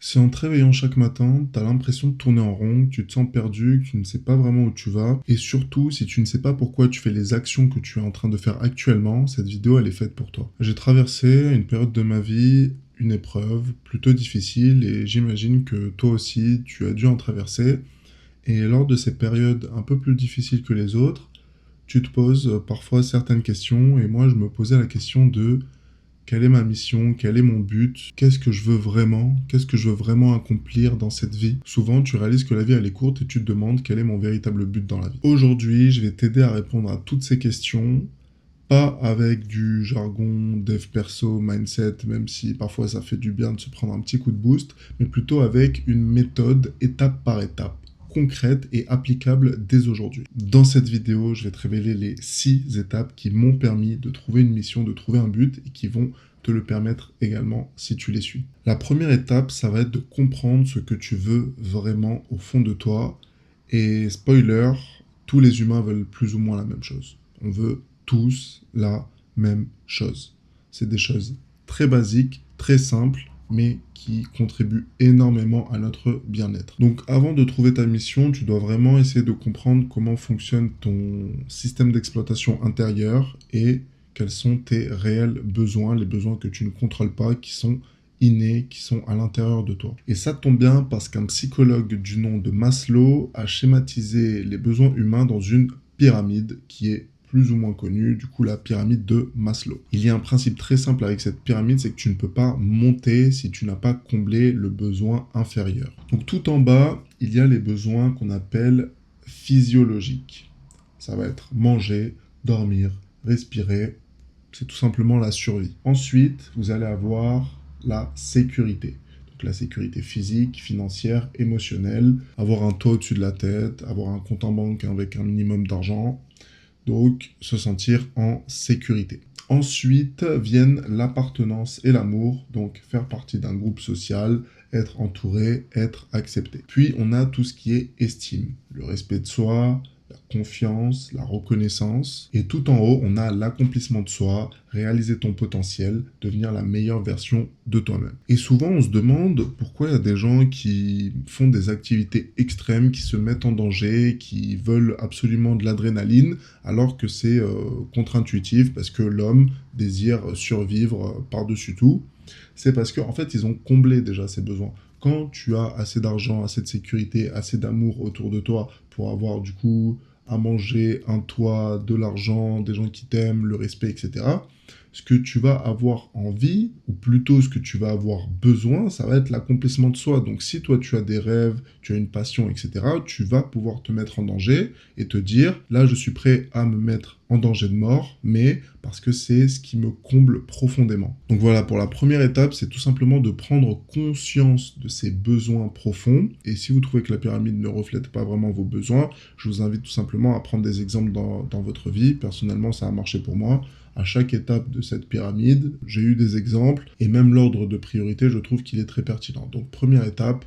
Si en te réveillant chaque matin, t'as l'impression de tourner en rond, que tu te sens perdu, que tu ne sais pas vraiment où tu vas, et surtout si tu ne sais pas pourquoi tu fais les actions que tu es en train de faire actuellement, cette vidéo elle est faite pour toi. J'ai traversé une période de ma vie, une épreuve plutôt difficile, et j'imagine que toi aussi tu as dû en traverser. Et lors de ces périodes un peu plus difficiles que les autres, tu te poses parfois certaines questions, et moi je me posais la question de quelle est ma mission? Quel est mon but? Qu'est-ce que je veux vraiment? Qu'est-ce que je veux vraiment accomplir dans cette vie? Souvent, tu réalises que la vie, elle est courte et tu te demandes quel est mon véritable but dans la vie. Aujourd'hui, je vais t'aider à répondre à toutes ces questions, pas avec du jargon dev perso, mindset, même si parfois ça fait du bien de se prendre un petit coup de boost, mais plutôt avec une méthode étape par étape, concrète et applicable dès aujourd'hui. Dans cette vidéo, je vais te révéler les 6 étapes qui m'ont permis de trouver une mission, de trouver un but et qui vont te le permettre également si tu les suis. La première étape, ça va être de comprendre ce que tu veux vraiment au fond de toi. Et spoiler, tous les humains veulent plus ou moins la même chose. On veut tous la même chose. C'est des choses très basiques, très simples, mais qui contribuent énormément à notre bien-être. Donc avant de trouver ta mission, tu dois vraiment essayer de comprendre comment fonctionne ton système d'exploitation intérieur et quels sont tes réels besoins, les besoins que tu ne contrôles pas, qui sont innés, qui sont à l'intérieur de toi. Et ça tombe bien parce qu'un psychologue du nom de Maslow a schématisé les besoins humains dans une pyramide qui est plus ou moins connue, du coup la pyramide de Maslow. Il y a un principe très simple avec cette pyramide, c'est que tu ne peux pas monter si tu n'as pas comblé le besoin inférieur. Donc tout en bas, il y a les besoins qu'on appelle physiologiques. Ça va être manger, dormir, respirer, c'est tout simplement la survie. Ensuite, vous allez avoir la sécurité. Donc la sécurité physique, financière, émotionnelle, avoir un toit au-dessus de la tête, avoir un compte en banque avec un minimum d'argent, donc se sentir en sécurité. Ensuite viennent l'appartenance et l'amour, donc faire partie d'un groupe social, être entouré, être accepté. Puis on a tout ce qui est estime, le respect de soi, la confiance, la reconnaissance. Et tout en haut, on a l'accomplissement de soi, réaliser ton potentiel, devenir la meilleure version de toi-même. Et souvent, on se demande pourquoi il y a des gens qui font des activités extrêmes, qui se mettent en danger, qui veulent absolument de l'adrénaline, alors que c'est contre-intuitif, parce que l'homme désire survivre par-dessus tout. C'est parce qu'en fait, ils ont comblé déjà ses besoins. Quand tu as assez d'argent, assez de sécurité, assez d'amour autour de toi pour avoir du coup à manger, un toit, de l'argent, des gens qui t'aiment, le respect, etc., ce que tu vas avoir envie, ou plutôt ce que tu vas avoir besoin, ça va être l'accomplissement de soi. Donc si toi tu as des rêves, tu as une passion, etc., tu vas pouvoir te mettre en danger et te dire, là je suis prêt à me mettre en danger de mort, mais parce que c'est ce qui me comble profondément. Donc voilà, pour la première étape, c'est tout simplement de prendre conscience de ces besoins profonds. Et si vous trouvez que la pyramide ne reflète pas vraiment vos besoins, je vous invite tout simplement à prendre des exemples dans votre vie. Personnellement, ça a marché pour moi. À chaque étape de cette pyramide, j'ai eu des exemples, et même l'ordre de priorité, je trouve qu'il est très pertinent. Donc première étape,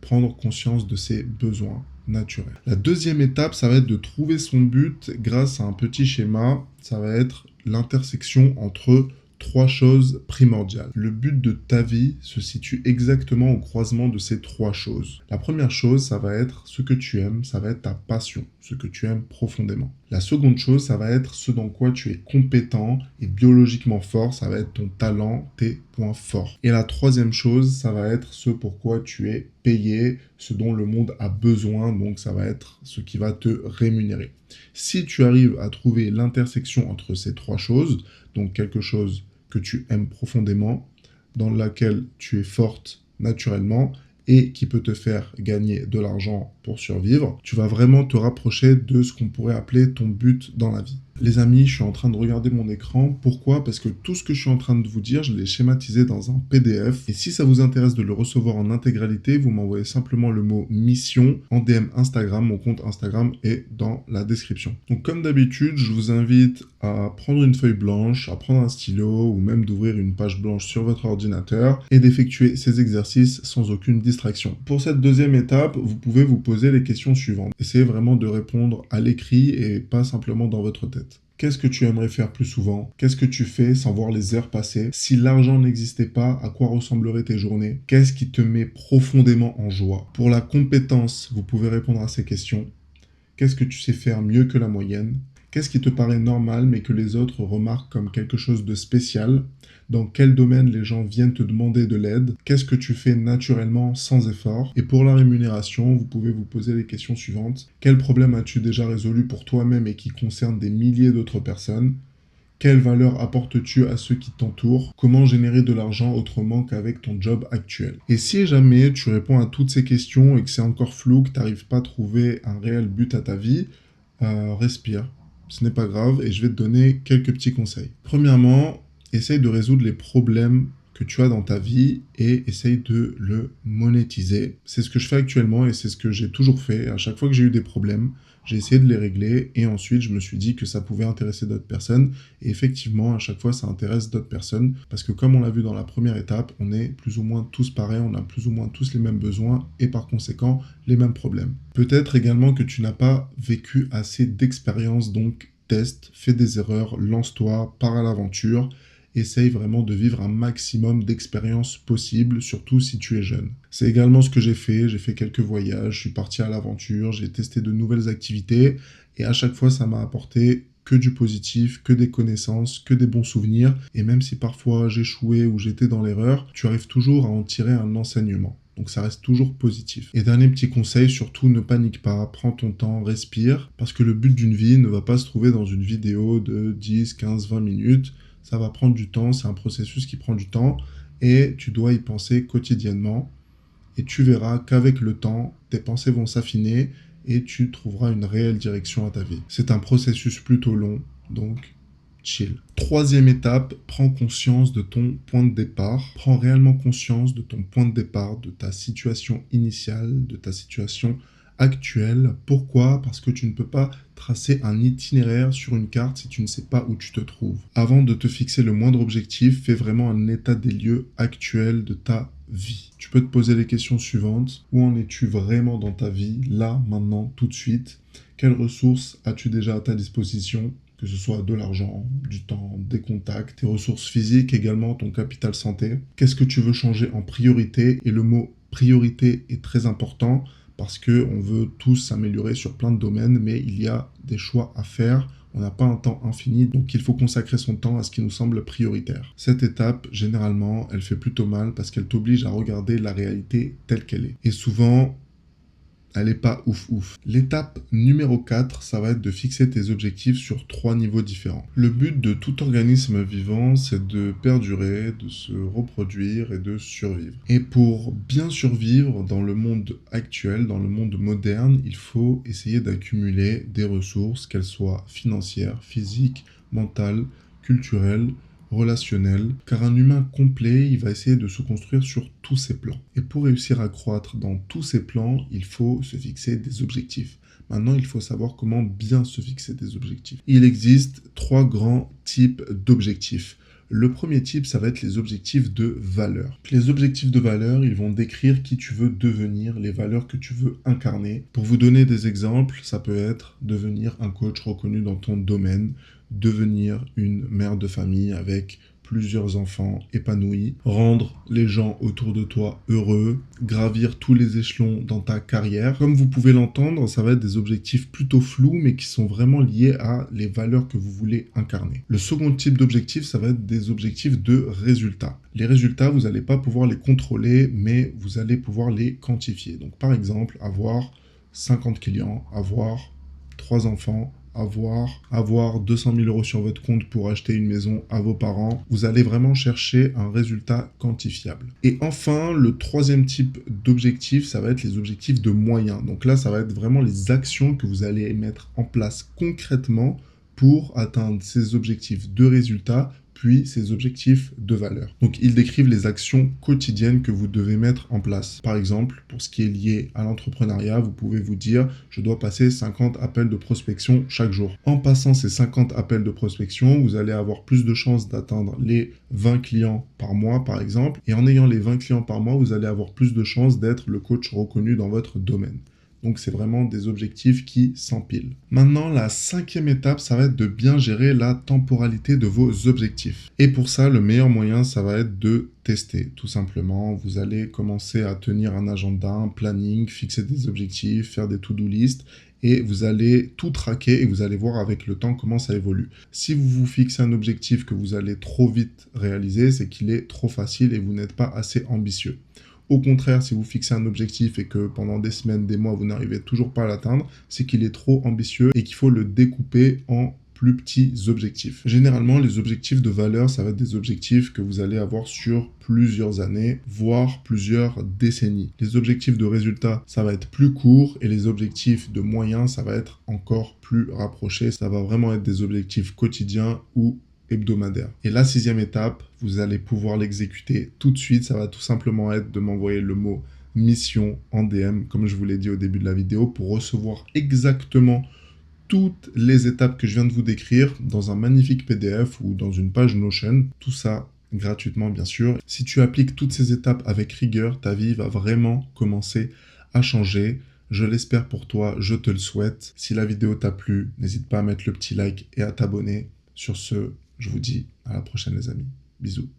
prendre conscience de ses besoins naturels. La deuxième étape, ça va être de trouver son but grâce à un petit schéma. Ça va être l'intersection entre 3 choses primordiales. Le but de ta vie se situe exactement au croisement de ces 3 choses. La première chose, ça va être ce que tu aimes, ça va être ta passion, ce que tu aimes profondément. La seconde chose, ça va être ce dans quoi tu es compétent et biologiquement fort, ça va être ton talent, tes points forts. Et la troisième chose, ça va être ce pourquoi tu es payé, ce dont le monde a besoin, donc ça va être ce qui va te rémunérer. Si tu arrives à trouver l'intersection entre ces 3 choses, donc quelque chose que tu aimes profondément, dans laquelle tu es forte naturellement et qui peut te faire gagner de l'argent pour survivre, tu vas vraiment te rapprocher de ce qu'on pourrait appeler ton but dans la vie. Les amis, je suis en train de regarder mon écran. Pourquoi? Parce que tout ce que je suis en train de vous dire, je l'ai schématisé dans un PDF. Et si ça vous intéresse de le recevoir en intégralité, vous m'envoyez simplement le mot mission en DM Instagram. Mon compte Instagram est dans la description. Donc comme d'habitude, je vous invite à prendre une feuille blanche, à prendre un stylo ou même d'ouvrir une page blanche sur votre ordinateur et d'effectuer ces exercices sans aucune distraction. Pour cette deuxième étape, vous pouvez vous poser les questions suivantes. Essayez vraiment de répondre à l'écrit et pas simplement dans votre tête. Qu'est-ce que tu aimerais faire plus souvent? Qu'est-ce que tu fais sans voir les heures passer? Si l'argent n'existait pas, à quoi ressembleraient tes journées? Qu'est-ce qui te met profondément en joie? Pour la compétence, vous pouvez répondre à ces questions. Qu'est-ce que tu sais faire mieux que la moyenne? Qu'est-ce qui te paraît normal mais que les autres remarquent comme quelque chose de spécial? Dans quel domaine les gens viennent te demander de l'aide? Qu'est-ce que tu fais naturellement sans effort? Et pour la rémunération, vous pouvez vous poser les questions suivantes. Quel problème as-tu déjà résolu pour toi-même et qui concerne des milliers d'autres personnes? Quelle valeur apportes-tu à ceux qui t'entourent? Comment générer de l'argent autrement qu'avec ton job actuel? Et si jamais tu réponds à toutes ces questions et que c'est encore flou, que tu n'arrives pas à trouver un réel but à ta vie, respire. Ce n'est pas grave et je vais te donner quelques petits conseils. Premièrement, essaye de résoudre les problèmes que tu as dans ta vie et essaye de le monétiser. C'est ce que je fais actuellement et c'est ce que j'ai toujours fait. À chaque fois que j'ai eu des problèmes, j'ai essayé de les régler et ensuite je me suis dit que ça pouvait intéresser d'autres personnes. Et effectivement, à chaque fois, ça intéresse d'autres personnes parce que comme on l'a vu dans la première étape, on est plus ou moins tous pareils, on a plus ou moins tous les mêmes besoins et par conséquent les mêmes problèmes. Peut-être également que tu n'as pas vécu assez d'expérience, donc teste, fais des erreurs, lance-toi, pars à l'aventure. Essaye vraiment de vivre un maximum d'expériences possibles, surtout si tu es jeune. C'est également ce que j'ai fait quelques voyages, je suis parti à l'aventure, j'ai testé de nouvelles activités, et à chaque fois ça m'a apporté que du positif, que des connaissances, que des bons souvenirs, et même si parfois j'échouais ou j'étais dans l'erreur, tu arrives toujours à en tirer un enseignement. Donc ça reste toujours positif. Et dernier petit conseil, surtout ne panique pas, prends ton temps, respire, parce que le but d'une vie ne va pas se trouver dans une vidéo de 10, 15, 20 minutes. Ça va prendre du temps, c'est un processus qui prend du temps et tu dois y penser quotidiennement. Et tu verras qu'avec le temps, tes pensées vont s'affiner et tu trouveras une réelle direction à ta vie. C'est un processus plutôt long, donc chill. Troisième étape, prends conscience de ton point de départ. Prends réellement conscience de ton point de départ, de ta situation initiale, de ta situation actuelle. Pourquoi? Parce que tu ne peux pas tracer un itinéraire sur une carte si tu ne sais pas où tu te trouves. Avant de te fixer le moindre objectif, fais vraiment un état des lieux actuel de ta vie. Tu peux te poser les questions suivantes. Où en es-tu vraiment dans ta vie, là, maintenant, tout de suite? Quelles ressources as-tu déjà à ta disposition? Que ce soit de l'argent, du temps, des contacts, tes ressources physiques, également ton capital santé. Qu'est-ce que tu veux changer en priorité? Et le mot priorité est très important parce qu'on veut tous s'améliorer sur plein de domaines, mais il y a des choix à faire. On n'a pas un temps infini, donc il faut consacrer son temps à ce qui nous semble prioritaire. Cette étape, généralement, elle fait plutôt mal parce qu'elle t'oblige à regarder la réalité telle qu'elle est. Et souvent, elle n'est pas ouf. L'étape numéro 4, ça va être de fixer tes objectifs sur 3 niveaux différents. Le but de tout organisme vivant, c'est de perdurer, de se reproduire et de survivre. Et pour bien survivre dans le monde actuel, dans le monde moderne, il faut essayer d'accumuler des ressources, qu'elles soient financières, physiques, mentales, culturelles, relationnel, car un humain complet, il va essayer de se construire sur tous ses plans. Et pour réussir à croître dans tous ces plans, il faut se fixer des objectifs. Maintenant, il faut savoir comment bien se fixer des objectifs. Il existe 3 grands types d'objectifs. Le premier type, ça va être les objectifs de valeur. Les objectifs de valeur, ils vont décrire qui tu veux devenir, les valeurs que tu veux incarner. Pour vous donner des exemples, ça peut être devenir un coach reconnu dans ton domaine, devenir une mère de famille avec plusieurs enfants épanouis, rendre les gens autour de toi heureux, gravir tous les échelons dans ta carrière. Comme vous pouvez l'entendre, ça va être des objectifs plutôt flous, mais qui sont vraiment liés à les valeurs que vous voulez incarner. Le second type d'objectif, ça va être des objectifs de résultats. Les résultats, vous n'allez pas pouvoir les contrôler, mais vous allez pouvoir les quantifier. Donc par exemple, avoir 50 clients, avoir 3 enfants, avoir 200 000 € sur votre compte pour acheter une maison à vos parents. Vous allez vraiment chercher un résultat quantifiable. Et enfin, le troisième type d'objectif, ça va être les objectifs de moyens. Donc là, ça va être vraiment les actions que vous allez mettre en place concrètement pour atteindre ces objectifs de résultats, puis ces objectifs de valeur. Donc, ils décrivent les actions quotidiennes que vous devez mettre en place. Par exemple, pour ce qui est lié à l'entrepreneuriat, vous pouvez vous dire « je dois passer 50 appels de prospection chaque jour ». En passant ces 50 appels de prospection, vous allez avoir plus de chances d'atteindre les 20 clients par mois, par exemple. Et en ayant les 20 clients par mois, vous allez avoir plus de chances d'être le coach reconnu dans votre domaine. Donc c'est vraiment des objectifs qui s'empilent. Maintenant, la cinquième étape, ça va être de bien gérer la temporalité de vos objectifs. Et pour ça, le meilleur moyen, ça va être de tester, tout simplement. Vous allez commencer à tenir un agenda, un planning, fixer des objectifs, faire des to-do list, et vous allez tout traquer et vous allez voir avec le temps comment ça évolue. Si vous vous fixez un objectif que vous allez trop vite réaliser, c'est qu'il est trop facile et vous n'êtes pas assez ambitieux. Au contraire, si vous fixez un objectif et que pendant des semaines, des mois, vous n'arrivez toujours pas à l'atteindre, c'est qu'il est trop ambitieux et qu'il faut le découper en plus petits objectifs. Généralement, les objectifs de valeur, ça va être des objectifs que vous allez avoir sur plusieurs années, voire plusieurs décennies. Les objectifs de résultats, ça va être plus court et les objectifs de moyens, ça va être encore plus rapproché. Ça va vraiment être des objectifs quotidiens ou hebdomadaire. Et la sixième étape, vous allez pouvoir l'exécuter tout de suite. Ça va tout simplement être de m'envoyer le mot mission en DM, comme je vous l'ai dit au début de la vidéo, pour recevoir exactement toutes les étapes que je viens de vous décrire dans un magnifique PDF ou dans une page Notion. Tout ça gratuitement, bien sûr. Si tu appliques toutes ces étapes avec rigueur, ta vie va vraiment commencer à changer. Je l'espère pour toi, je te le souhaite. Si la vidéo t'a plu, n'hésite pas à mettre le petit like et à t'abonner. Sur ce, je vous dis à la prochaine les amis. Bisous.